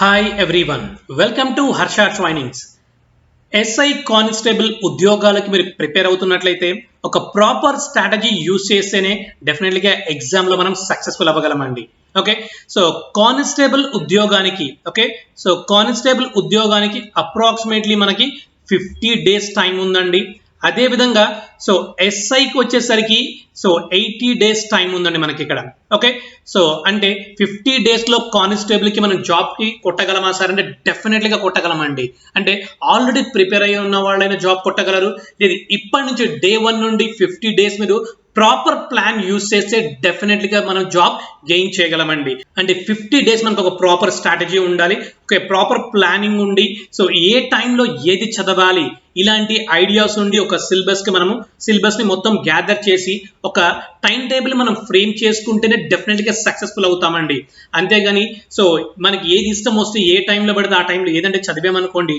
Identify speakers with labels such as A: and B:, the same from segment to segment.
A: Hi everyone, welcome to Harsha Trainings. SI constable ఉద్యోగాలకి మీరు prepare అవుతున్నట్లయితే ఒక ప్రాపర్ స్ట్రాటజీ యూజ్ చేస్తేనే డెఫినెట్లీగా ఎగ్జామ్లో మనం సక్సెస్ఫుల్ అవ్వగలమండి. ఓకే, సో కానిస్టేబుల్ ఉద్యోగానికి అప్రాక్సిమేట్లీ మనకి 50 days టైం ఉందండి. అదే విధంగా సో ఎస్ఐకి వచ్చేసరికి 80 days టైం ఉందండి మనకి ఇక్కడ. ఓకే, సో అంటే 50 days లో కానిస్టేబుల్ కి మనం జాబ్ కి కొట్టగలమా సార్ అంటే డెఫినెట్లీగా కొట్టగలమండి. అంటే ఆల్రెడీ ప్రిపేర్ అయ్యి ఉన్న వాళ్ళైనా జాబ్ కొట్టగలరు. లేదు ఇప్పటి నుంచి డే 1 నుండి 50 days మీరు ప్రాపర్ ప్లాన్ యూజ్ చేస్తే డెఫినెట్లీగా మనం జాబ్ గెయిన్ చేయగలమండి. అంటే 50 days మనకు ఒక ప్రాపర్ స్ట్రాటజీ ఉండాలి, ఒక ప్రాపర్ ప్లానింగ్ ఉండి సో ఏ టైంలో ఏది చదవాలి ఇలాంటి ఐడియాస్ ఉండి ఒక సిలబస్ ని మొత్తం గ్యాదర్ చేసి ఒక టైం టేబుల్ మనం ఫ్రేమ్ చేసుకుంటేనే డెఫినెట్లీగా సక్సెస్ఫుల్ అవుతామండి. అంతేగాని సో మనకి ఏది ఇష్టం వస్తే ఏ టైంలో పడితే ఆ టైంలో ఏదంటే చదివామనుకోండి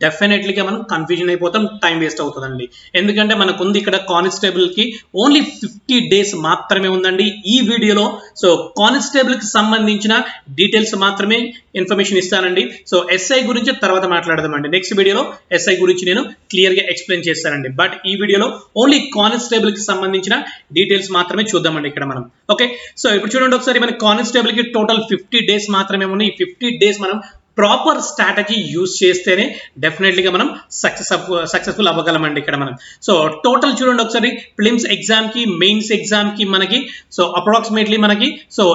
A: డెఫినెట్లీగా మనం కన్ఫ్యూజన్ అయిపోతాం, టైం వేస్ట్ అవుతుందండి. ఎందుకంటే మనకు ఉంది ఇక్కడ కానిస్టేబుల్ కి ఓన్లీ 50 days మాత్రమే ఉందండి. ఈ వీడియోలో సో కానిస్టేబుల్ కి సంబంధించిన డీటెయిల్స్ మాత్రమే ఇన్ఫర్మేషన్ ఇస్తానండి. సో ఎస్ఐ గురించి తర్వాత మాట్లాడదామండి. నెక్స్ట్ వీడియోలో ఎస్ఐ గురించి నేను క్లియర్ గా ఎక్స్ప్లెయిన్ చేస్తానండి. బట్ ఈ వీడియోలో ఓన్లీ కానిస్టేబుల్ కి సంబంధించిన డీటెయిల్స్ మాత్రమే చూద్దామండి ఇక్కడ మనం. ఓకే, సో ఇప్పుడు చూడండి ఒకసారి మన కానిస్టేబుల్ కి టోటల్ 50 days మాత్రమే ఉన్నాయి. ఈ 50 days మనం ప్రాపర్ స్ట్రాటజీ యూజ్ చేస్తేనే డెఫినెట్లీగా మనం సక్సెస్ఫుల్ అవ్వగలమండి ఇక్కడ మనం. సో టోటల్ చూడండి ఒకసారి ప్రిలిమ్స్ ఎగ్జామ్ కి మెయిన్స్ ఎగ్జామ్ కి మనకి సో అప్రాక్సిమేట్లీ మనకి సో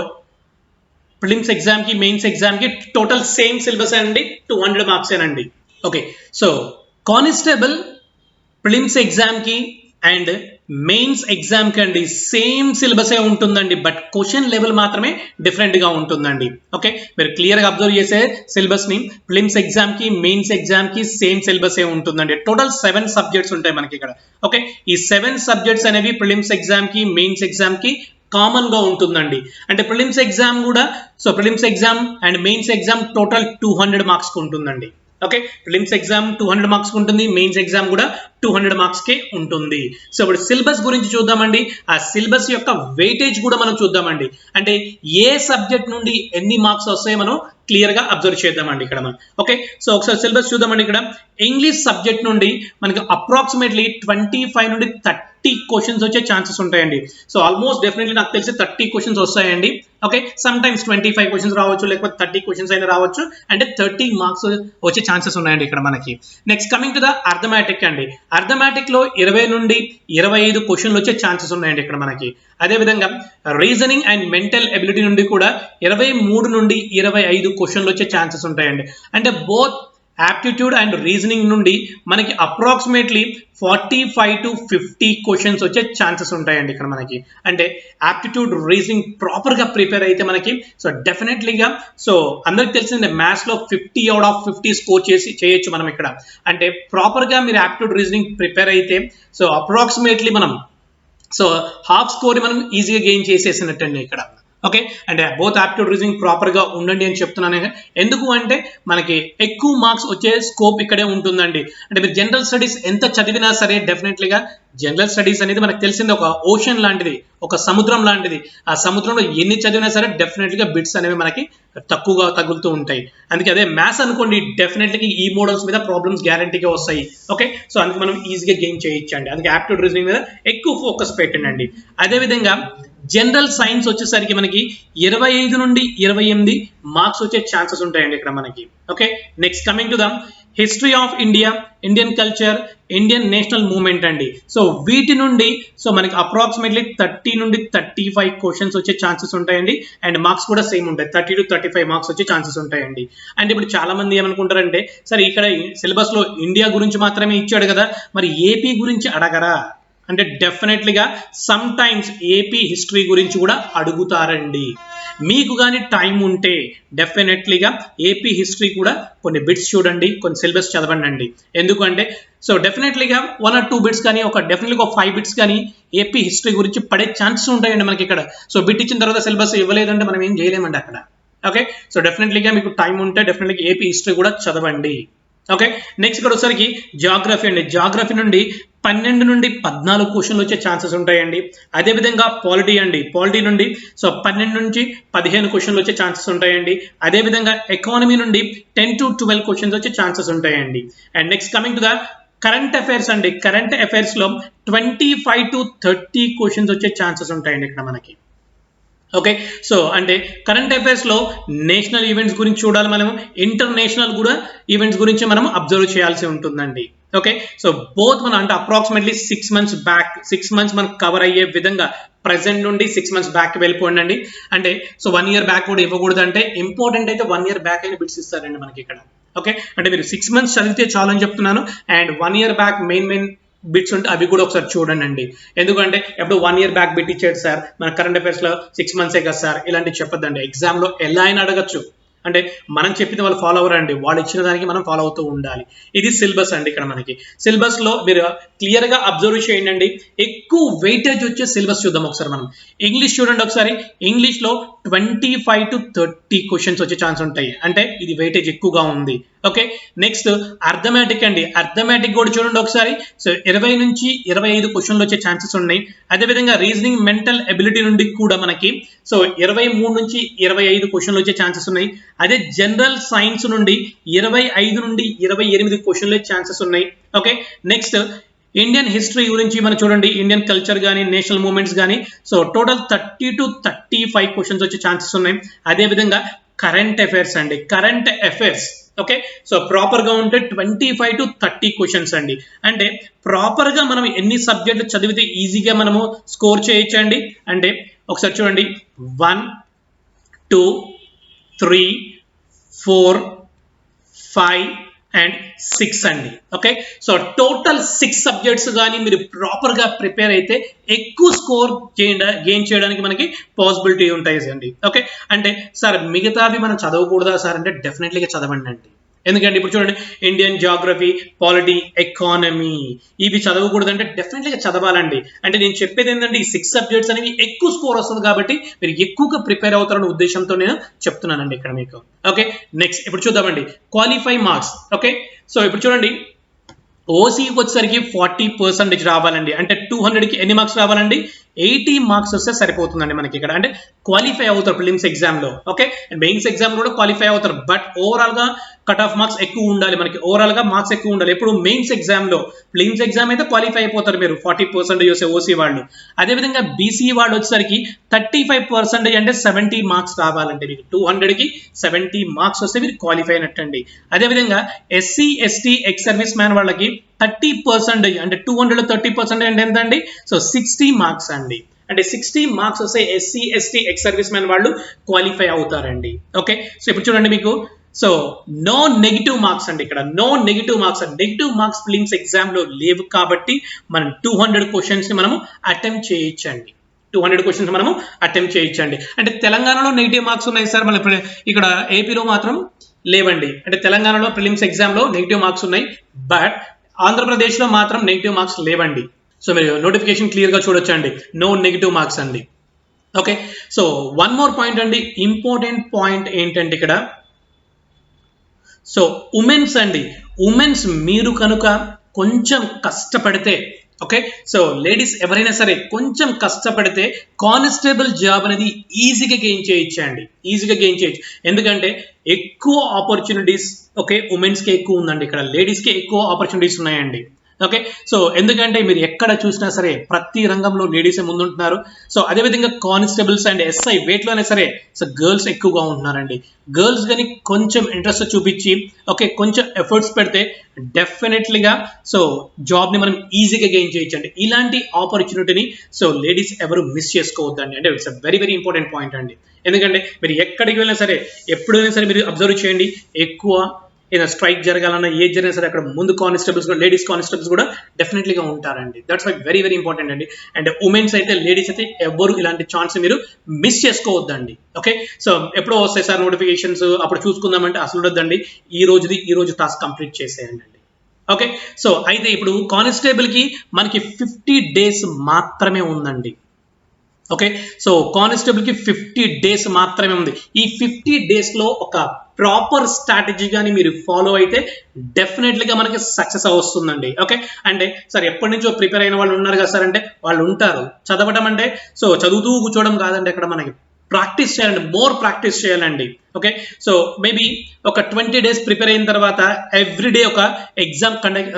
A: ప్రిలిమ్స్ ఎగ్జామ్ కి మెయిన్స్ ఎగ్జామ్ కి టోటల్ సేమ్ సిలబస్ అండి, 200 మార్క్స్ అండి. Okay, so constable prelims exam కి అండ్ మెయిన్స్ ఎగ్జామ్ కి అండి సేమ్ సిలబసే ఉంటుందండి, బట్ క్వశ్చన్ లెవెల్ మాత్రమే డిఫరెంట్ గా ఉంటుందండి. ఓకే, మీరు క్లియర్ గా అబ్జర్వ్ చేసే సిలబస్ ని ప్రిలిమ్స్ ఎగ్జామ్ కి మెయిన్స్ ఎగ్జామ్ కి సేమ్ సిలబసే ఉంటుందండి. టోటల్ 7 సబ్జెక్ట్స్ ఉంటాయి మనకి ఇక్కడ. ఓకే, ఈ 7 సబ్జెక్ట్స్ అనేవి ప్రిలిమ్స్ ఎగ్జామ్ కి మెయిన్స్ ఎగ్జామ్ కి కామన్ గా ఉంటుందండి. అంటే ప్రిలిమ్స్ ఎగ్జామ్ కూడా so prelims exam and mains exam total 200 marks ఉంటుందండి. ఓకే, ప్రిలిమ్స్ ఎగ్జామ్ 200 మార్క్స్ ఉంటుంది, మెయిన్స్ ఎగ్జామ్ కూడా 200 మార్క్స్ కే ఉంటుంది. సో ఇప్పుడు సిలబస్ గురించి చూద్దామండి. ఆ సిలబస్ యొక్క వెయిటేజ్ కూడా మనం చూద్దామండి. అంటే ఏ సబ్జెక్ట్ నుండి ఎన్ని మార్క్స్ వస్తాయో మనం క్లియర్ గా అబ్జర్వ్ చేద్దామండి ఇక్కడ మనం. ఓకే, సో ఒకసారి సిలబస్ చూద్దామండి. ఇక్కడ ఇంగ్లీష్ సబ్జెక్ట్ నుండి మనకి అప్రాక్సిమేట్లీ 25 నుండి 30 క్వశ్చన్స్ వచ్చే ఛాన్సెస్ ఉంటాయండి. సో ఆల్మోస్ట్ డెఫినెట్లీ నాకు తెలిసి 30 క్వశ్చన్స్ వస్తాయండి. ఓకే, సమ్ టైమ్స్ 25 క్వశ్చన్స్ రావచ్చు, లేకపోతే 30 క్వశ్చన్స్ అయినా రావచ్చు. అంటే 30 మార్క్స్ వచ్చే ఛాన్సెస్ ఉన్నాయండి ఇక్కడ మనకి. Next coming to the arithmetic అండి. అర్థమెటిక్ లో 20 నుండి 25 క్వశ్చన్లు వచ్చే ఛాన్సెస్ ఉన్నాయండి ఇక్కడ మనకి. అదే విధంగా రీజనింగ్ అండ్ మెంటల్ ఎబిలిటీ నుండి కూడా 23 నుండి 25 క్వశ్చన్లు వచ్చే ఛాన్సెస్ ఉంటాయండి. అంటే బోత్ యాప్టిట్యూడ్ అండ్ రీజనింగ్ నుండి మనకి అప్రాక్సిమేట్లీ 45 to 50 క్వశ్చన్స్ వచ్చే ఛాన్సెస్ ఉంటాయండి ఇక్కడ మనకి. అంటే యాప్టిట్యూడ్ రీజనింగ్ ప్రాపర్ గా ప్రిపేర్ అయితే మనకి సో డెఫినెట్లీగా సో అందరికి తెలిసిందే మ్యాథ్స్ లో 50 out of 50 స్కోర్ చేయొచ్చు మనం ఇక్కడ. అంటే ప్రాపర్ గా మీరు యాప్టిట్యూడ్ రీజనింగ్ ప్రిపేర్ అయితే సో అప్రాక్సిమేట్లీ మనం సో హాఫ్ స్కోర్ మనం ఈజీగా గెయిన్ చేసేసినట్టండి ఇక్కడ. ఓకే, అంటే బోత్ యాప్టిట్యూడ్ రీజనింగ్ ప్రాపర్ గా ఉండండి అని చెప్తున్నాను. ఎందుకు అంటే మనకి ఎక్కువ మార్క్స్ వచ్చే స్కోప్ ఇక్కడే ఉంటుందండి. అంటే మీరు జనరల్ స్టడీస్ ఎంత చదివినా సరే డెఫినెట్లీగా జనరల్ స్టడీస్ అనేది మనకు తెలిసింది ఒక ఓషన్ లాంటిది, ఒక సముద్రం లాంటిది. ఆ సముద్రంలో ఎన్ని చదివినా సరే డెఫినెట్లీగా బిట్స్ అనేవి మనకి తక్కువగా తగులుతూ ఉంటాయి. అందుకే అదే మ్యాథ్స్ అనుకోండి డెఫినెట్లీగా ఈ మోడల్స్ మీద ప్రాబ్లమ్స్ గ్యారంటీగా వస్తాయి. ఓకే, సో అందుకే మనం ఈజీగా గెయిన్ చేయొచ్చండి. అందుకే యాప్టిట్యూడ్ రీజనింగ్ మీద ఎక్కువ ఫోకస్ పెట్టండి. అదేవిధంగా జనరల్ సైన్స్ వచ్చేసరికి మనకి 25 నుండి 28 మార్క్స్ వచ్చే ఛాన్సెస్ ఉంటాయండి ఇక్కడ మనకి. Okay, next coming to the history of India, Indian culture, Indian national movement అండి. సో వీటి నుండి సో మనకి అప్రాక్సిమేట్లీ 30 నుండి 35 క్వశ్చన్స్ వచ్చే ఛాన్సెస్ ఉంటాయండి. అండ్ మార్క్స్ కూడా సేమ్ ఉంటాయి, 30 to 35 మార్క్స్ వచ్చే ఛాన్సెస్ ఉంటాయండి. అండ్ ఇప్పుడు చాలా మంది ఏమనుకుంటారంటే సరే ఇక్కడ సిలబస్ లో ఇండియా గురించి మాత్రమే ఇచ్చాడు కదా, మరి ఏపీ గురించి అడగరా అంటే డెఫినెట్లీగా సమ్ టైమ్స్ ఏపీ హిస్టరీ గురించి కూడా అడుగుతారండి. మీకు కానీ టైం ఉంటే డెఫినెట్లీగా ఏపీ హిస్టరీ కూడా కొన్ని బిట్స్ చూడండి, కొన్ని సిలబస్ చదవండి అండి. ఎందుకంటే సో డెఫినెట్లీగా 1 or 2 బిట్స్ కానీ డెఫినెట్లీగా 5 బిట్స్ కానీ ఏపీ హిస్టరీ గురించి పడే ఛాన్సెస్ ఉంటాయండి మనకి ఇక్కడ. సో బిట్ ఇచ్చిన తర్వాత సిలబస్ ఇవ్వలేదంటే మనం ఏం చేయలేమండి అక్కడ. ఓకే, సో డెఫినెట్లీగా మీకు టైం ఉంటే డెఫినెట్లీగా ఏపీ హిస్టరీ కూడా చదవండి. ఓకే, నెక్స్ట్ ఇక్కడ వచ్చేసరికి జాగ్రఫీ అండి. జాగ్రఫీ నుండి 12 నుండి 14 క్వశ్చన్లు వచ్చే ఛాన్సెస్ ఉంటాయండి. అదేవిధంగా పాలిటీ అండి, పాలిటీ నుండి 12 నుంచి 15 క్వశ్చన్లు వచ్చే ఛాన్సెస్ ఉంటాయండి. అదేవిధంగా ఎకానమీ నుండి 10 to 12 క్వశ్చన్స్ వచ్చే ఛాన్సెస్ ఉంటాయండి. And next coming to the current affairs అండి, కరెంట్ అఫైర్స్ లో 25 to 30 క్వశ్చన్స్ వచ్చే ఛాన్సెస్ ఉంటాయండి ఇక్కడ మనకి. ఓకే, సో అంటే కరెంట్ అఫైర్స్ లో నేషనల్ ఈవెంట్స్ గురించి చూడాలి, మనం ఇంటర్నేషనల్ కూడా ఈవెంట్స్ గురించి మనం అబ్జర్వ్ చేయాల్సి ఉంటుందండి. ఓకే, సో బోత్ మనం అంటే అప్రాక్సిమేట్లీ 6 months బ్యాక్, 6 months మనకు కవర్ అయ్యే విధంగా ప్రెసెంట్ నుండి 6 months బ్యాక్ వెళ్ళిపోండి. అంటే సో 1 year బ్యాక్ కూడా ఇవ్వకూడదు, అంటే ఇంపార్టెంట్ అయితే 1 year బ్యాక్ అయిన బిట్స్ ఇస్తారండి మనకి ఇక్కడ. ఓకే, అంటే మీరు 6 months చదివితే చాలు అని చెప్తున్నాను. And 1 year back main bits ఉంటే అవి కూడా ఒకసారి చూడండి. ఎందుకంటే ఎప్పుడు 1 year బ్యాక్ బిట్ ఇచ్చాడు సార్, మన కరెంట్ అఫైర్స్ లో 6 months కదా సార్, ఇలాంటివి చెప్పొద్దండి. ఎగ్జామ్ లో ఎలా అయినా అడగచ్చు, అంటే మనం చెప్పింది వాళ్ళు ఫాలో అవ్వరండి, వాళ్ళు ఇచ్చిన దానికి మనం ఫాలో అవుతూ ఉండాలి. ఇది సిలబస్ అండి. ఇక్కడ మనకి సిలబస్ లో మీరు క్లియర్ గా అబ్జర్వ్ చేయండి. ఎక్కువ వెయిటేజ్ వచ్చే సిలబస్ చూద్దాం ఒకసారి మనం. ఇంగ్లీష్ చూడండి ఒకసారి, ఇంగ్లీష్ లో 25 to 30 క్వశ్చన్స్ వచ్చే ఛాన్స్ ఉంటాయి, అంటే ఇది వెయిటేజ్ ఎక్కువగా ఉంది. ఓకే, నెక్స్ట్ అర్థమెటిక్ అండి, అర్థమెటిక్ కూడా చూడండి ఒకసారి. సో 20 నుంచి 25 క్వశ్చన్లు వచ్చే ఛాన్సెస్ ఉన్నాయి. అదేవిధంగా రీజనింగ్ మెంటల్ ఎబిలిటీ నుండి కూడా మనకి సో 23 నుంచి 25 క్వశ్చన్లు వచ్చే ఛాన్సెస్ ఉన్నాయి. అదే జనరల్ సైన్స్ నుండి 25 నుండి 28 క్వశ్చన్లు వచ్చే ఛాన్సెస్ ఉన్నాయి. ఓకే, నెక్స్ట్ ఇండియన్ హిస్టరీ గురించి మనం చూడండి, ఇండియన్ కల్చర్ కానీ నేషనల్ మూవ్మెంట్స్ కానీ సో టోటల్ 30 to 35 క్వశ్చన్స్ వచ్చే ఛాన్సెస్ ఉన్నాయి. అదేవిధంగా కరెంట్ అఫైర్స్ అండి, current affairs okay, so proper గా ఉంటే 25 to 30 క్వశ్చన్స్ అండి. అంటే ప్రాపర్ గా మనం ఎన్ని సబ్జెక్టులు చదివితే ఈజీగా మనము స్కోర్ చేయొచ్చండి. అంటే ఒకసారి చూడండి, 1 2 3 4 5 and 6 అండి. ఓకే, సో టోటల్ 6 సబ్జెక్ట్స్ కానీ మీరు ప్రాపర్ గా ప్రిపేర్ అయితే ఎక్కువ స్కోర్ గెయిన్ చేయడానికి మనకి పాసిబిలిటీ ఉంటాయి అండి. ఓకే, అంటే సార్ మిగతావి మనం చదవకూడదా సార్ అంటే డెఫినెట్లీగా చదవండి అండి. ఎందుకంటే ఇప్పుడు చూడండి, ఇండియన్ జియోగ్రఫీ, పాలిటీ, ఎకానమీ ఇవి చదవకూడదంటే డెఫినెట్లీగా చదవాలండి. అంటే నేను చెప్పేది ఏంటంటే ఈ 6 సబ్జెక్ట్స్ అనేవి ఎక్కువ స్కోర్ వస్తుంది కాబట్టి మీరు ఎక్కువగా ప్రిపేర్ అవుతారనే ఉద్దేశంతో నేను చెప్తున్నానండి ఇక్కడ మీకు. ఓకే, నెక్స్ట్ ఇప్పుడు చూద్దామండి క్వాలిఫై మార్క్స్. ఓకే, సో ఇప్పుడు చూడండి, ఓసీకి వచ్చేసరికి 40% రావాలండి. అంటే 200కి ఎన్ని మార్క్స్ రావాలండి? 80 మార్క్స్ వస్తే సరిపోతుందండి మనకి ఇక్కడ. అంటే క్వాలిఫై అవుతారు ప్రిలిమ్స్ ఎగ్జామ్ లో. ఓకే, మెయిన్స్ ఎగ్జామ్ కూడా క్వాలిఫై అవుతారు, బట్ ఓవరాల్ గా కట్ ఆఫ్ మార్క్స్ ఎక్కువ ఉండాలి మనకి, ఓవరాల్ గా మార్క్స్ ఎక్కువ ఉండాలి. ఎప్పుడు మెయిన్స్ ఎగ్జామ్ లో, ప్రిలిమ్స్ ఎగ్జామ్ అయితే క్వాలిఫై అయిపోతారు మీరు 40% చూసే ఓసీ వాళ్ళు. అదేవిధంగా బీసీ వాళ్ళు వచ్చేసరికి 35% అంటే 70 మార్క్స్ రావాలంటే మీకు 200కి 70 మార్క్స్ వస్తే మీరు క్వాలిఫై అయినట్టండి. అదేవిధంగా SC ST ex service man వాళ్ళకి 30% అంటే 200లో 30% అంటే ఎంత అండి? సో 60 మార్క్స్ అండి. అంటే 60 మార్క్స్ వస్తే SC ST ex service man వాళ్ళు క్వాలిఫై అవుతారండి. ఓకే, సో ఇప్పుడు చూడండి మీకు సో నో నెగిటివ్ మార్క్స్ అండి. ఇక్కడ నో నెగిటివ్ మార్క్స్ అండి. నెగిటివ్ మార్క్స్ ప్రిలిమ్స్ ఎగ్జామ్ లో లేవు కాబట్టి మనం 200 క్వశ్చన్స్ ని మనము అటెంప్ట్ చేయొచ్చండి. 200 క్వశ్చన్స్ మనము అటెంప్ట్ చేయొచ్చండి. అంటే తెలంగాణలో నెగిటివ్ మార్క్స్ ఉన్నాయి సార్, మన ఇక్కడ ఏపీలో మాత్రం లేవండి. అంటే తెలంగాణలో ప్రిలిమ్స్ ఎగ్జామ్ లో నెగిటివ్ మార్క్స్ ఉన్నాయి, బట్ ఆంధ్రప్రదేశ్ లో మాత్రం నెగిటివ్ మార్క్స్ లేవండి. సో మీరు నోటిఫికేషన్ క్లియర్ గా చూడొచ్చండి, నో నెగిటివ్ మార్క్స్ అండి. Okay, so one more point అండి, ఇంపార్టెంట్ పాయింట్ ఏంటంటే ఇక్కడ సో ఉమెన్స్ అండి. ఉమెన్స్ మీరు కనుక కొంచెం కష్టపడితే, ఓకే, సో లేడీస్ ఎవరైనా సరే కొంచెం కష్టపడితే కానిస్టేబుల్ జాబ్ అనేది ఈజీగా గెయిన్ చేయొచ్చండి, ఈజీగా గెయిన్ చేయొచ్చు. ఎందుకంటే ఎక్కువ ఆపర్చునిటీస్ ఓకే ఉమెన్స్ కి ఎక్కువ ఉందండి, ఇక్కడ లేడీస్ కి ఎక్కువ ఆపర్చునిటీస్ ఉన్నాయండి. ఓకే, సో ఎందుకంటే మీరు ఎక్కడ చూసినా సరే ప్రతి రంగంలో లేడీసే ముందుంటున్నారు. సో అదేవిధంగా కానిస్టేబుల్స్ అండ్ ఎస్ఐ వేట్లోనే సరే సో గర్ల్స్ ఎక్కువగా ఉంటున్నారండి. గర్ల్స్ కానీ కొంచెం ఇంట్రెస్ట్ చూపించి ఓకే కొంచెం ఎఫర్ట్స్ పెడితే డెఫినెట్లీగా సో జాబ్ని మనం ఈజీగా గెయిన్ చేయొచ్చండి. ఇలాంటి ఆపర్చునిటీని సో లేడీస్ ఎవరు మిస్ చేసుకోవద్దండి. అంటే it's a very very important point అండి. ఎందుకంటే మీరు ఎక్కడికి వెళ్ళినా సరే ఎప్పుడైనా సరే మీరు అబ్జర్వ్ చేయండి, ఎక్కువ ఏదైనా స్ట్రైక్ జరగాలన్నా ఏది జరిగినా సరే అక్కడ ముందు కానిస్టేబుల్స్ లేడీస్ కానిస్టేబుల్స్ కూడా డెఫినెట్లీగా ఉంటారండి. That's why very very important అండి. అండ్ ఉమెన్స్ అయితే లేడీస్ అయితే ఎవరు ఇలాంటి ఛాన్స్ మీరు మిస్ చేసుకోవద్దండి. ఓకే, సో ఎప్పుడో వస్తాయి సార్ నోటిఫికేషన్స్, అప్పుడు చూసుకుందామంటే అసలు ఉండొద్దండి. ఈ రోజు టాస్క్ కంప్లీట్ చేసేయండి. ఓకే, సో అయితే ఇప్పుడు కానిస్టేబుల్ కి మనకి 50 days మాత్రమే ఉందండి. ఓకే, సో కానిస్టేబుల్ కి 50 డేస్ మాత్రమే ఉంది. ఈ 50 డేస్ లో ఒక ప్రాపర్ స్ట్రాటజీ కానీ మీరు ఫాలో అయితే డెఫినెట్లీగా మనకి సక్సెస్ వస్తుందండి. ఓకే, అంటే సార్ ఎప్పటి నుంచో ప్రిపేర్ అయిన వాళ్ళు ఉన్నారు కదా సార్ అంటే, వాళ్ళు ఉంటారు. చదవడం అంటే సో చదువుతూ కూర్చోవడం కాదండి, అక్కడ మనకి ప్రాక్టీస్ చేయాలండి, మోర్ ప్రాక్టీస్ చేయాలండి. ఓకే, సో మేబీ ఒక 20 డేస్ ప్రిపేర్ అయిన తర్వాత ఎవ్రీడే ఒక ఎగ్జామ్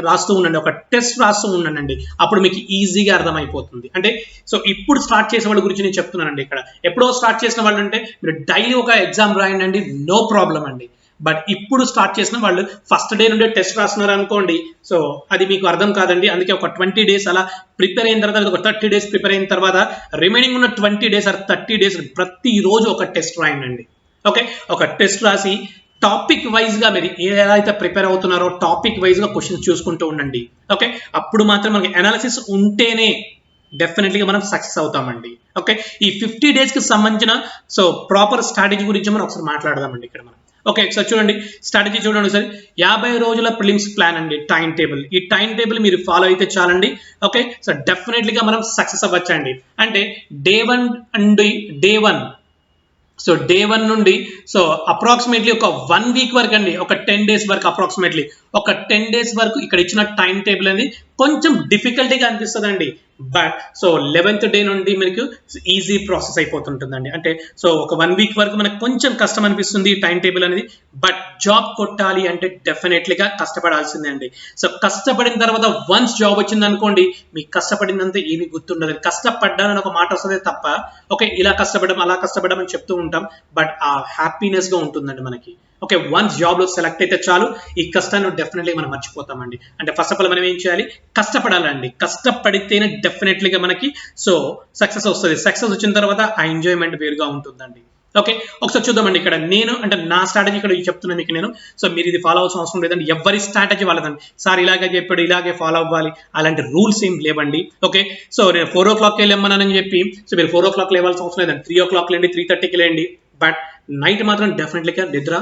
A: రాస్తూ ఉండండి, ఒక టెస్ట్ రాస్తూ ఉండండి. అప్పుడు మీకు ఈజీగా అర్థమైపోతుంది. అంటే సో ఇప్పుడు స్టార్ట్ చేసే వాళ్ళ గురించి నేను చెప్తున్నానండి. ఇక్కడ ఎప్పుడో స్టార్ట్ చేసిన వాళ్ళు అంటే మీరు డైలీ ఒక ఎగ్జామ్ రాయండి, నో ప్రాబ్లం అండి. బట్ ఇప్పుడు స్టార్ట్ చేసిన వాళ్ళు ఫస్ట్ డే నుండి టెస్ట్ రాస్తున్నారు అనుకోండి, సో అది మీకు అర్థం కాదండి. అందుకే ఒక 20 డేస్ అలా ప్రిపేర్ అయిన తర్వాత, ఒక 30 డేస్ ప్రిపేర్ అయిన తర్వాత రిమైనింగ్ ఉన్న 20 డేస్ ఆర్ 30 డేస్ ప్రతిరోజు ఒక టెస్ట్ రాయండి. ఓకే, ఒక టెస్ట్ రాసి టాపిక్ వైజ్ గా మీరు ఎలా అయితే ప్రిపేర్ అవుతున్నారో టాపిక్ వైజ్ గా క్వశ్చన్స్ చూసుకుంటూ ఉండండి. ఓకే, అప్పుడు మాత్రం మనకి అనాలిసిస్ ఉంటేనే డెఫినెట్లీగా మనం సక్సెస్ అవుతామండి. ఓకే, ఈ 50 డేస్ కి సంబంధించిన సో ప్రాపర్ స్ట్రాటజీ గురించి మనం ఒకసారి మాట్లాడదామండి ఇక్కడ మనం. ఓకే, ఒకసారి చూడండి స్ట్రాటజీ చూడండి ఒకసారి. 50 రోజుల ప్రిలిమ్స్ ప్లాన్ అండి, టైం టేబుల్. ఈ టైం టేబుల్ మీరు ఫాలో అయితే చాలండి. ఓకే, సో డెఫినెట్లీగా మనం సక్సెస్ అవ్వచ్చండి. అంటే డే 1 అండి, డే 1 సో డే 1 నుండి సో అప్రాక్సిమేట్లీ ఒక 1 వీక్ వరకు అండి, ఒక 10 డేస్ వరకు, అప్రాక్సిమేట్లీ ఒక 10 డేస్ వరకు ఇక్కడ ఇచ్చిన టైం టేబుల్ అనేది కొంచెం డిఫికల్టీగా అనిపిస్తుంది అండి. బట్ సో 11th డే నుండి మీకు ఈజీ ప్రాసెస్ అయిపోతుంటుందండి. అంటే సో ఒక 1 వీక్ వరకు మనకు కొంచెం కష్టం అనిపిస్తుంది టైం టేబుల్ అనేది. బట్ జాబ్ కొట్టాలి అంటే డెఫినెట్లీగా కష్టపడాల్సిందే అండి. సో కష్టపడిన తర్వాత వన్స్ జాబ్ వచ్చింది అనుకోండి, మీకు కష్టపడినంత ఏమీ గుర్తుండదు. కష్టపడ్డానని ఒక మాట వస్తుంది తప్ప, ఓకే ఇలా కష్టపడడం అలా కష్టపడడం అని చెప్తూ ఉంటాం, బట్ ఆ హ్యాపీనెస్ గా ఉంటుందండి మనకి. ఓకే, వన్స్ జాబ్ లో సెలెక్ట్ అయితే చాలు, ఈ కష్టాన్ని డెఫినెట్లీ మనం మర్చిపోతామండి. అంటే ఫస్ట్ ఆఫ్ ఆల్ మనం ఏం చేయాలి, కష్టపడాలండి. కష్టపడితేనే డెఫినెట్లీగా మనకి సో సక్సెస్ వస్తుంది. సక్సెస్ వచ్చిన తర్వాత ఆ ఎంజాయ్మెంట్ వేరుగా ఉంటుందండి. ఓకే, ఒకసారి చూద్దామండి. ఇక్కడ నేను అంటే నా స్ట్రాటజీ ఇక్కడ చెప్తున్నాను మీకు నేను. సో మీరు ఇది ఫాలో అవ్వాల్సిన అవసరం లేదండి, ఎవరి స్ట్రాటజీ వాళ్ళదండి. సార్ ఇలాగే చెప్పాడు ఇలాగే ఫాలో అవ్వాలి అలాంటి రూల్స్ ఏం లేవండి. ఓకే, సో నేను 4 o'clock వెళ్ళమన్నానని చెప్పి సో మీరు 4 o'clock లేవాల్సిన అవసరం లేదండి. 3 o'clock లేండి, 3:30కి లేండి. బట్ నైట్ మాత్రం డెఫినెట్లీగా నిద్ర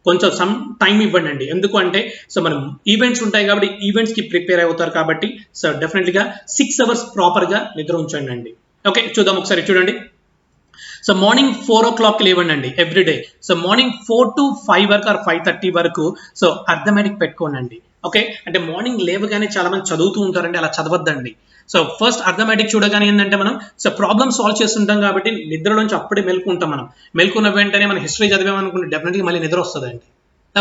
A: కొంచెం సమ్ టైం ఇవ్వండి అండి. ఎందుకు అంటే సో మనం ఈవెంట్స్ ఉంటాయి కాబట్టి ఈవెంట్స్ కి ప్రిపేర్ అవుతారు కాబట్టి సో డెఫినెట్లీగా 6 hours ప్రాపర్ గా నిద్ర ఉంచండి అండి. ఓకే, చూద్దాం ఒకసారి చూడండి. సో మార్నింగ్ 4 o'clock లేవండి ఎవ్రీడే. సో మార్నింగ్ 4 to 5 వరకు ఆర్ 5:30 వరకు సో అర్థమెటిక్ పెట్టుకోనండి. ఓకే, అంటే మార్నింగ్ లేవగానే చాలా మంది చదువుతూ ఉంటారండి, అలా చదవద్దండి. సో ఫస్ట్ అర్థమెటిక్ చూడగానే ఏంటంటే మనం సో ప్రాబ్లమ్ సాల్వ్ చేస్తుంటాం కాబట్టి నిద్రలోంచి అప్పుడే మెలుకుంటాం. మనం మెలుకున్న వెంటనే మనం హిస్టరీ చదివామనుకుంటే డెఫినెట్గా మళ్ళీ నిద్ర వస్తుందండి.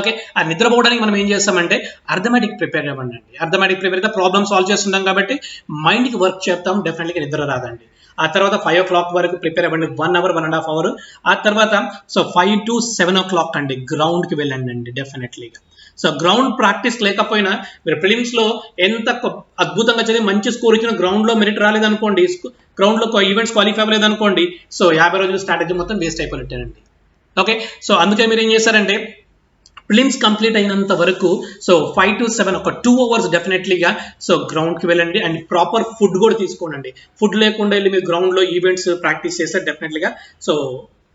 A: ఓకే, ఆ నిద్రపోవడానికి మనం ఏం చేస్తామంటే అర్థమెటిక్ ప్రిపేర్ అవ్వండి. అర్థమెటిక్ ప్రిపేర్గా ప్రాబ్లమ్ సాల్వ్ చేస్తుంటాం కాబట్టి మైండ్కి వర్క్ చేస్తాం, డెఫినెట్గా నిద్ర రాదండి. ఆ తర్వాత 5 o'clock వరకు ప్రిపేర్ అవ్వండి, 1 hour 1.5 hour. ఆ తర్వాత సో 5 to 7 o'clock అండి గ్రౌండ్కి వెళ్ళండి అండి డెఫినెట్లీగా. సో గ్రౌండ్ ప్రాక్టీస్ లేకపోయినా మీరు ప్రిలిమ్స్ లో ఎంత అద్భుతంగా చదివి మంచి స్కోర్ ఇచ్చిన గ్రౌండ్ లో మెరిట్ రాలేదనుకోండి, గ్రౌండ్ లో ఈవెంట్స్ క్వాలిఫై అవ్వలేదనుకోండి, సో 50 రోజుల స్ట్రాటజీ మొత్తం వేస్ట్ అయిపోయినట్టేనండి. ఓకే, సో అందుకే మీరు ఏం చేస్తారంటే ప్రిలిమ్స్ కంప్లీట్ అయినంత వరకు సో 5 to 7 ఒక 2 hours డెఫినెట్లీగా సో గ్రౌండ్కి వెళ్ళండి. అండ్ ప్రాపర్ ఫుడ్ కూడా తీసుకోండి. ఫుడ్ లేకుండా వెళ్ళి మీరు గ్రౌండ్లో ఈవెంట్స్ ప్రాక్టీస్ చేస్తే డెఫినెట్లీగా సో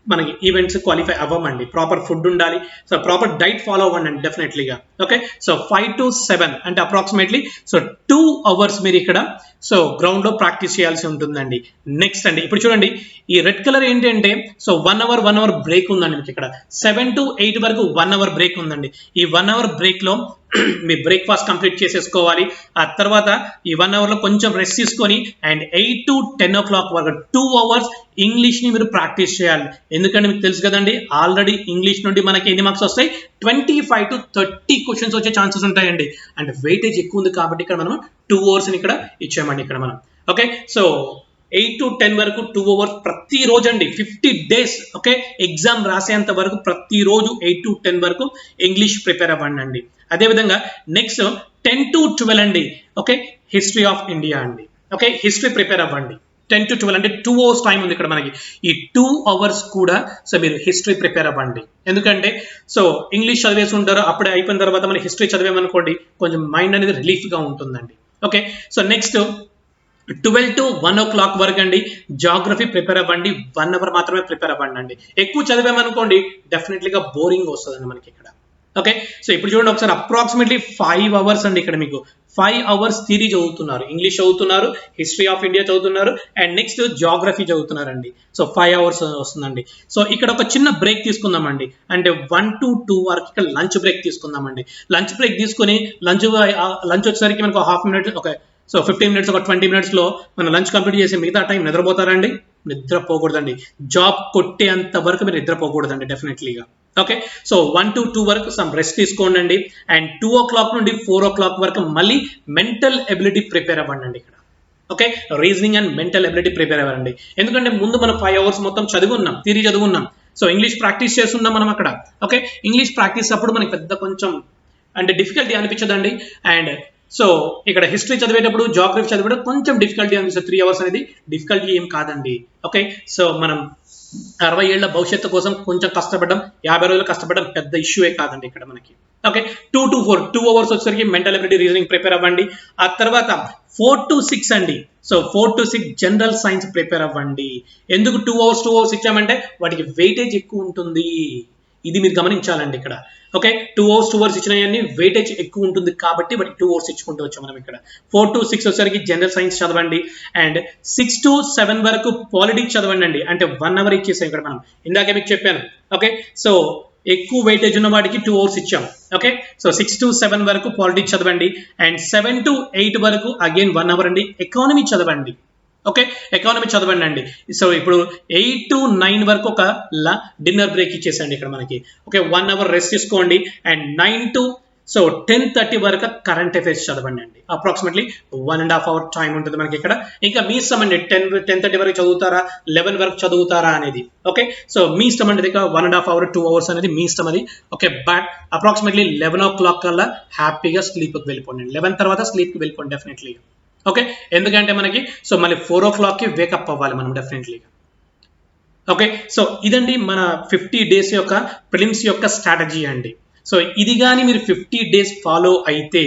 A: మనకి ఈవెంట్స్ క్వాలిఫై అవ్వమండి. ప్రాపర్ ఫుడ్ ఉండాలి, సో ప్రాపర్ డైట్ ఫాలో అవ్వండి డెఫినెట్లీగా. ఓకే, సో 5 to 7 అంటే అప్రాక్సిమేట్లీ సో 2 hours మీరు ఇక్కడ సో గ్రౌండ్ లో ప్రాక్టీస్ చేయాల్సి ఉంటుందండి. నెక్స్ట్ అండి ఇప్పుడు చూడండి, ఈ రెడ్ కలర్ ఏంటంటే సో 1 hour బ్రేక్ ఉందండి మీకు ఇక్కడ. 7 to 8 వరకు 1 hour బ్రేక్ ఉందండి. ఈ 1 hour బ్రేక్ లో మీ బ్రేక్ఫాస్ట్ కంప్లీట్ చేసేసుకోవాలి. ఆ తర్వాత ఈ 1 hour లో కొంచెం రెస్ట్ తీసుకొని అండ్ 8 to 10 o'clock వరకు 2 hours ఇంగ్లీష్ ని మీరు ప్రాక్టీస్ చేయాలి. ఎందుకంటే మీకు తెలుసు కదండి ఆల్రెడీ ఇంగ్లీష్ నుండి మనకి ఎన్ని మార్క్స్ వస్తాయి, 25 to 30 క్వశ్చన్స్ వచ్చే ఛాన్సెస్ ఉంటాయండి. అంటే వెయిటేజ్ ఎక్కువ ఉంది కాబట్టి ఇక్కడ మనం 2 hours ని ఇక్కడ ఇచ్చామండి ఇక్కడ మనం. ఓకే, సో 8 to 10 వరకు 2 hours ప్రతిరోజు అండి, 50 days. ఓకే, ఎగ్జామ్ రాసేంత వరకు ప్రతిరోజు 8 to 10 వరకు ఇంగ్లీష్ ప్రిపేర్ అవ్వండి అండి. అదేవిధంగా నెక్స్ట్ 10 to 12 అండి. ఓకే, హిస్టరీ ఆఫ్ ఇండియా అండి. ఓకే, హిస్టరీ ప్రిపేర్ అవ్వండి. 10 to 12 అంటే 2 hours టైం ఉంది ఇక్కడ మనకి. ఈ 2 hours కూడా సో మీరు హిస్టరీ ప్రిపేర్ అవ్వండి. ఎందుకంటే సో ఇంగ్లీష్ చదివేసి ఉంటారు, అప్పుడే అయిపోయిన తర్వాత మనం హిస్టరీ చదివామనుకోండి కొంచెం మైండ్ అనేది రిలీఫ్ గా ఉంటుందండి. Okay, so next 12 to 1 o'clock వరకు అండి జాగ్రఫీ ప్రిపేర్ అవ్వండి. 1 hour మాత్రమే ప్రిపేర్ అవ్వండి అండి. ఎక్కువ చదివామనుకోండి డెఫినెట్లీగా బోరింగ్ వస్తుందండి మనకి ఇక్కడ. ఓకే, సో ఇప్పుడు చూడండి ఒకసారి అప్రాక్సిమేట్లీ 5 అవర్స్ అండి. ఇక్కడ మీకు 5 అవర్స్ థియరీ చదువుతున్నారు, ఇంగ్లీష్ చదువుతున్నారు, హిస్టరీ ఆఫ్ ఇండియా చదువుతున్నారు, అండ్ నెక్స్ట్ జాగ్రఫీ చదువుతున్నారండి. సో 5 అవర్స్ వస్తుందండి. సో ఇక్కడ ఒక చిన్న బ్రేక్ తీసుకుందామండి, అంటే 1 to 2 వరకు ఇక్కడ లంచ్ బ్రేక్ తీసుకుందామండి. లంచ్ బ్రేక్ తీసుకుని లంచ్ వచ్చేసరికి మనకు half minute, okay, so 15 minutes, ఒక 20 మినిట్స్ లో మనం లంచ్ కంప్లీట్ చేసి మిగతా టైం నిద్రపోతారండి? నిద్రపోకూడదండి. జాబ్ కొట్టేంత వరకు మీరు నిద్రపోకూడదండి డెఫినెట్లీగా. ఓకే, సో 1 to 2 వరకు సమ్ రెస్ట్ తీసుకోండి. అండ్ 2 o'clock నుండి 4 o'clock వరకు మళ్ళీ మెంటల్ ఎబిలిటీ ప్రిపేర్ అవ్వండి ఇక్కడ. Okay, reasoning and mental ability prepare అవ్వండి. ఎందుకంటే ముందు మనం 5 అవర్స్ మొత్తం చదువుకున్నాం, థియరీ చదువుకున్నాం. సో ఇంగ్లీష్ ప్రాక్టీస్ చేస్తున్నాం మనం అక్కడ. ఓకే, ఇంగ్లీష్ ప్రాక్టీస్ అప్పుడు మనకి పెద్ద కొంచెం అంటే డిఫికల్టీ అనిపించదండి. అండ్ సో ఇక్కడ హిస్టరీ చదివేటప్పుడు, జాగ్రఫీ చదివేటప్పుడు కొంచెం డిఫికల్టీ అనిపిస్తుంది. 3 అవర్స్ అనేది డిఫికల్టీ ఏం కాదండి. ఓకే, సో మనం 60 ఏళ్ల భవిష్యత్తు కోసం కొంచెం కష్టపడడం, 50 రోజులు కష్టపడడం పెద్ద ఇష్యూే కాదండి ఇక్కడ మనకి. ఓకే, 2 to 4 2 అవర్స్ వచ్చేసరికి మెంటల్ ఎబిలిటీ, రీజనింగ్ ప్రిపేర్ అవ్వండి. ఆ తర్వాత 4 to 6 అండి. So 4 to 6 general science prepare అవ్వండి. ఎందుకు 2 అవర్స్ ఇచ్చామంటే వాటికి వెయిటేజ్ ఎక్కువ ఉంటుంది, ఇది మీరు గమనించాలండి ఇక్కడ. ఓకే, 2 అవర్స్ ఇచ్చినవన్నీ వెయిటేజ్ ఎక్కువ ఉంటుంది కాబట్టి వాటికి 2 అవర్స్ ఇచ్చుకుంటూ వచ్చాం మనం ఇక్కడ. 4 to 6 వచ్చేసరికి జనరల్ సైన్స్ చదవండి. అండ్ 6 to 7 వరకు పాలిటిక్స్ చదవండి అండి. అంటే 1 అవర్ ఇచ్చేసాం ఇక్కడ మనం, ఇందాకే మీకు చెప్పాను. ఓకే, సో ఎక్కువ వెయిటేజ్ ఉన్న వాటికి 2 అవర్స్ ఇచ్చాం. ఓకే, సో 6 to 7 వరకు పాలిటిక్స్ చదవండి. అండ్ 7 to 8 వరకు అగైన్ 1 అవర్ అండి ఎకానమీ చదవండి. ఓకే, ఎకానమీ చదవండి అండి. సో ఇప్పుడు 8 to 9 వరకు ఒక డిన్నర్ బ్రేక్ ఇచ్చేసండి ఇక్కడ మనకి. ఓకే, 1 అవర్ రెస్ట్ తీసుకోండి. అండ్ 9 to 10:30 వరకు కరెంట్ అఫైర్స్ చదవండి అండి. అప్రాక్సిమేట్లీ 1.5 hour టైం ఉంటుంది మనకి ఇక్కడ. ఇంకా మీ ఇష్టం అండి, 10:30 వరకు చదువుతారా, 11 వరకు చదువుతారా అనేది. ఓకే, సో మీ ఇష్టం అండి, దగ్గర 1.5 hour 2 hours అనేది మీ ఇష్టం అది. ఓకే, బట్ అప్రాక్సిమేట్లీ 11 o'clock కల్లా హ్యాపీగా స్లీప్కి వెళ్ళిపోండి. 11 తర్వాత స్లీప్కి వెళ్ళిపోండి డెఫినెట్లీ. ఓకే, ఎందుకంటే మనకి సో మళ్ళీ 4 o'clock కి వేకప్ అవ్వాలి మనం డెఫినెట్లీగా. ఓకే, సో ఇదండి మన 50 days యొక్క ప్రిలిమ్స్ యొక్క స్ట్రాటజీ అండి. సో ఇది కానీ మీరు 50 days ఫాలో అయితే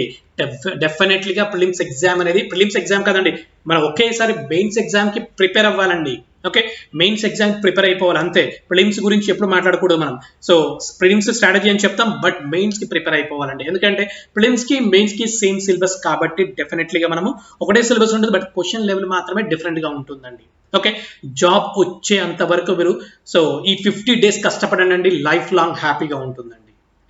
A: డెఫినెట్లీగా ప్రిలిమ్స్ ఎగ్జామ్ అనేది, ప్రిలిమ్స్ ఎగ్జామ్ కాదండి, మనం ఒకేసారి మెయిన్స్ ఎగ్జామ్ కి ప్రిపేర్ అవ్వాలండి. ఓకే, మెయిన్స్ ఎగ్జామ్ ప్రిపేర్ అయిపోవాలి అంతే. ప్రిలిమ్స్ గురించి ఎప్పుడు మాట్లాడకూడదు మనం. సో ప్రిలిమ్స్ స్ట్రాటజీ అని చెప్తాం, బట్ మెయిన్స్ కి ప్రిపేర్ అయిపోవాలండి. ఎందుకంటే ప్రిలిమ్స్ కి మెయిన్స్ కి సేమ్ సిలబస్ కాబట్టి డెఫినెట్లీగా మనము ఒకటే సిలబస్ ఉంటుంది, బట్ క్వశ్చన్ లెవెల్ మాత్రమే డిఫరెంట్ గా ఉంటుందండి. ఓకే, జాబ్ వచ్చే అంత వరకు మీరు సో ఈ 50 days కష్టపడండి, లైఫ్ లాంగ్ హ్యాపీగా ఉంటుందండి.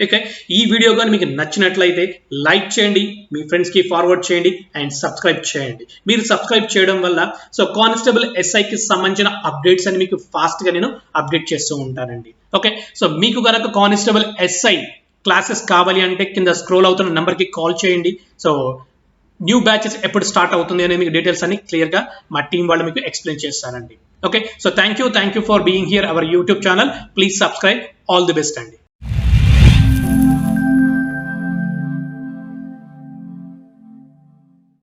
A: ఓకే, ఈ వీడియో కానీ మీకు నచ్చినట్లయితే లైక్ చేయండి, మీ ఫ్రెండ్స్కి ఫార్వర్డ్ చేయండి, అండ్ సబ్స్క్రైబ్ చేయండి. మీరు సబ్స్క్రైబ్ చేయడం వల్ల సో కానిస్టేబుల్ ఎస్ఐకి సంబంధించిన అప్డేట్స్ అని మీకు ఫాస్ట్గా నేను అప్డేట్ చేస్తూ ఉంటానండి. ఓకే, సో మీకు కనుక కానిస్టేబుల్ ఎస్ఐ క్లాసెస్ కావాలి అంటే కింద స్క్రోల్ అవుతున్న నెంబర్కి కాల్ చేయండి. సో న్యూ బ్యాచెస్ ఎప్పుడు స్టార్ట్ అవుతుంది అనే మీకు డీటెయిల్స్ అన్ని క్లియర్గా మా టీం వాళ్ళు మీకు ఎక్స్ప్లెయిన్ చేస్తారండి. Okay, so thank you for being here our YouTube channel. Please subscribe. All the best అండి.